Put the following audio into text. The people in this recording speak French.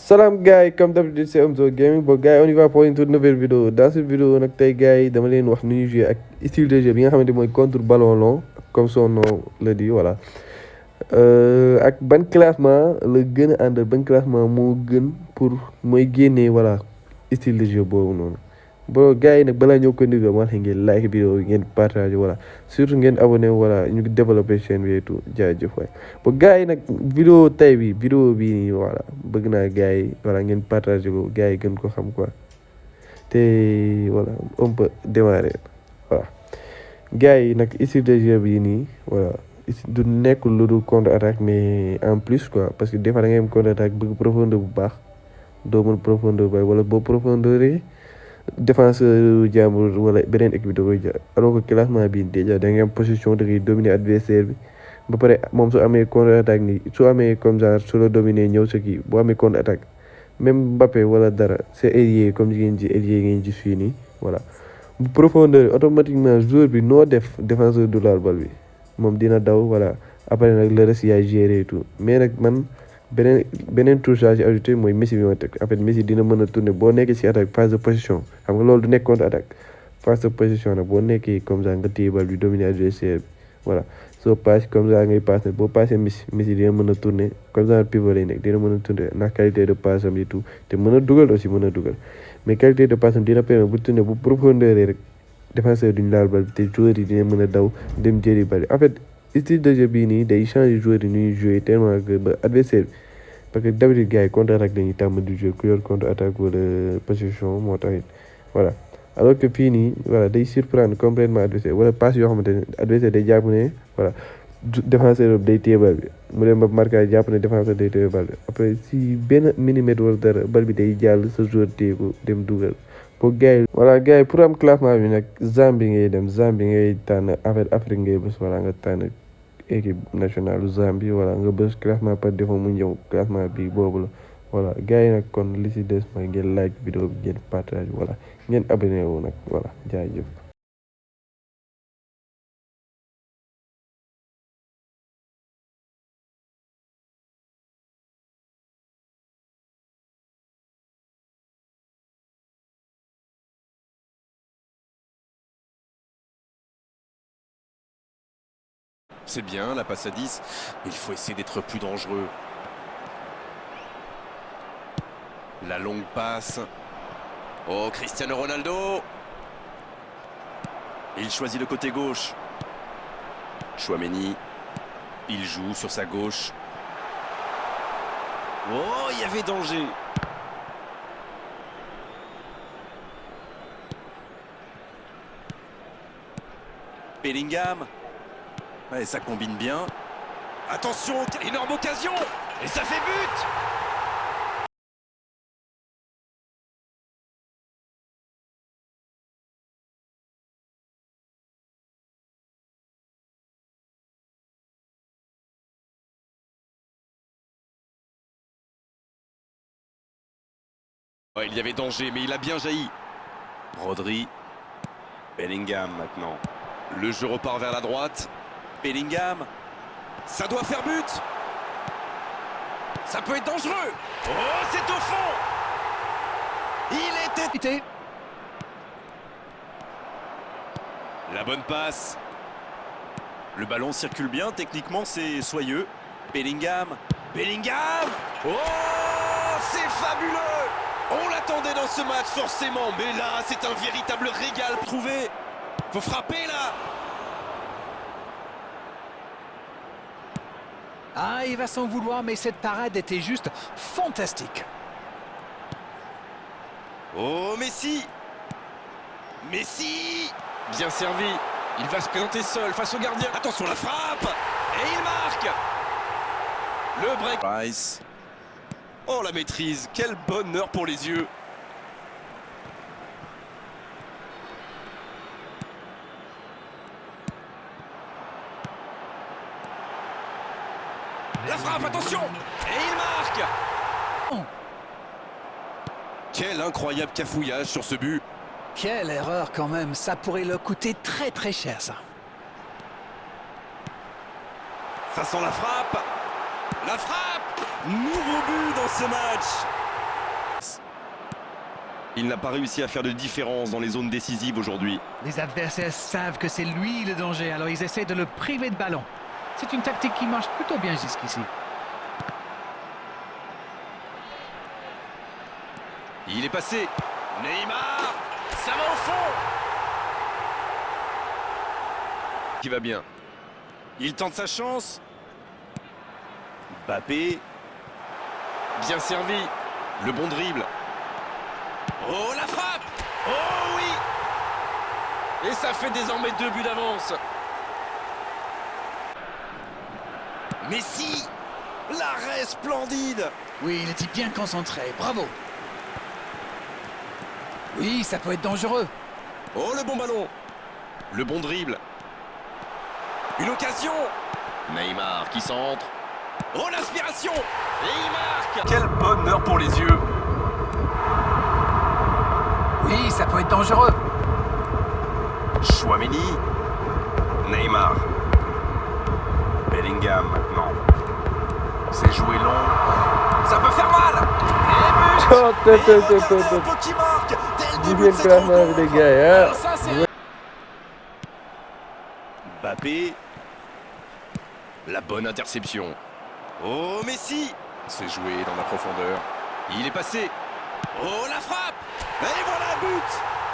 Salam gars yi comme d'habitude c'est Omzo Gaming bon gars yi on y va pour une toute nouvelle vidéo dans cette vidéo nag tey gars yi dama leen wax nu ñuy jouer ak style de jeu bi nga xamante mooy contre ballon long comme son nom le dit voilà ak ban classement la gën a àndal ban classement moo gën pour mooy génnee voilà style de jeu boobu noonu bon gars yi nag balaa ñëw ko niveau ma ngeen like vidéo yi ngeen partager voilà surtout ngeen abonné voilà ñu ngi développé chaîne bi et tout jaajëf waay bon gars yi nag vidéo tey bi vidéo bii nii voilà bëgg naa gars yi voilà ngeen partager ko gars yi gën ko xam quoi te voilà on peut démarrer voilà gars yi nag style de jeu bii nii voilà du nekk lu dul contre attaque mais en plus quoi parce que des fois da ngay am contre attaque bëgg profondeur bu baax doo mën profondeur bay wala boo profondeur yi défenseur jàmbur wala beneen équipe da koy jaar alors que classement bi déjà da ngay am position da ngay dominer adversaire bi ba pare moom su amee contre attaque nii su amee comme genre su la dominer ñëw sa kii boo amee contre attaque même Mbappé wala dara c'est ailier comme ngeen ji ailier ngeen ji fii nii voilà bu profondeur automatiquement joueur bi noo def défenseur du laal bal bi moom dina daw voilà après nag le reste yaay gérer et tout mais nag man beneen touche à ajouté mooy Messi bi ma teg en fait Messi dina mën a tourner boo nekkee ci attaque phase de position xam nga loolu du nekk contre attaque phase de position nag boo nekkee comme ça nga téye bal bi dominer adversaire bi voilà soo passe comme ça ngay passe boo passé Messi dina mën a tourner comme ça pivot lay nekk dina mën a tourner ndax qualité de passe am et tout te mën a dugal aussi mën a dugal mais qualité de passe am dina permettre bu tourner bu profondeur rek défenseur duñu laal bal bi te joueurs yi dina mën a daw dem jëri bal bi en fait style de jeu bii nii day changer joueurs yi ñuy jouer tellement que ba adversaire bi parce que d'habitude gars yi contre attaque dañuy tàmm di jouer ku yor contre attaque wala position moo tax it voilà alors que fii nii voilà day surprendre complètement adversaire wala passe yoo xamante ne adversaire day jàpp ne voilà défenseur day téye bal bi mu dem ba marquage jàpp ne défenseur day téye bal bi après si benn millimètre wala dara bal bi day jàll sa joueur téye ko dem dugal pour gars yi voilà gars yi pour am classement bi nag Zambie ngay dem Zambie ngay tànn affaire Afrique ngay bës voilà nga tànn équipe nationale Zambie voilà nga bës classement par défaut mu ñëw classement bi boobu la voilà gars yi nag kon li si des mooy ngeen like vidéo bi ngeen partage voilà ngeen abonné wu nag voilà jaajëf. C'est bien, la passe à 10. Il faut essayer d'être plus dangereux. La longue passe. Oh, Cristiano Ronaldo. Il choisit le côté gauche. Chouameni. Il joue sur sa gauche. Oh, il y avait danger. Bellingham. Ouais, ça combine bien. Attention, énorme occasion. Et ça fait but. Ouais, il y avait danger, mais il a bien jailli. Rodri. Bellingham maintenant. Le jeu repart vers la droite. Bellingham, ça doit faire but. Ça peut être dangereux. Oh, c'est au fond. Il était... La bonne passe. Le ballon circule bien, techniquement c'est soyeux. Bellingham. Bellingham. Oh, c'est fabuleux. On l'attendait dans ce match forcément, mais là c'est un véritable régal trouvé. Faut frapper là. Ah, il va s'en vouloir, mais cette parade était juste fantastique. Oh, Messi! Messi! Bien servi. Il va se présenter seul face au gardien. Attention, la frappe! Et il marque! Le break. Rice. Oh, la maîtrise. Quel bonheur pour les yeux. La frappe, attention! Et il marque! Oh. Quel incroyable cafouillage sur ce but! Quelle erreur quand même, ça pourrait leur coûter très très cher ça. Ça sent la frappe! La frappe! Nouveau but dans ce match! Il n'a pas réussi à faire de différence dans les zones décisives aujourd'hui. Les adversaires savent que c'est lui le danger, alors ils essaient de le priver de ballon. C'est une tactique qui marche plutôt bien jusqu'ici. Il est passé. Neymar, ça va au fond. Qui va bien. Il tente sa chance. Mbappé. Bien servi. Le bon dribble. Oh, la frappe. Oh oui. Et ça fait désormais 2 buts d'avance. Messi. L'arrêt splendide. Oui, il était bien concentré, bravo. Oui, ça peut être dangereux. Oh, le bon ballon. Le bon dribble. Une occasion. Neymar qui centre. Oh, l'aspiration. Et il marque. Quel bonheur pour les yeux. Oui, ça peut être dangereux. Chouameni. Neymar. Bellingham maintenant. C'est joué long. Ça peut faire mal. Oh, Et but. Et regardez un peu qui marque. Dès le début de cette rencontre. les gars. Alors ça, c'est... Mbappé. La bonne interception. Oh, Messi. C'est joué dans la profondeur. Il est passé. Oh, la frappe. Et voilà le but.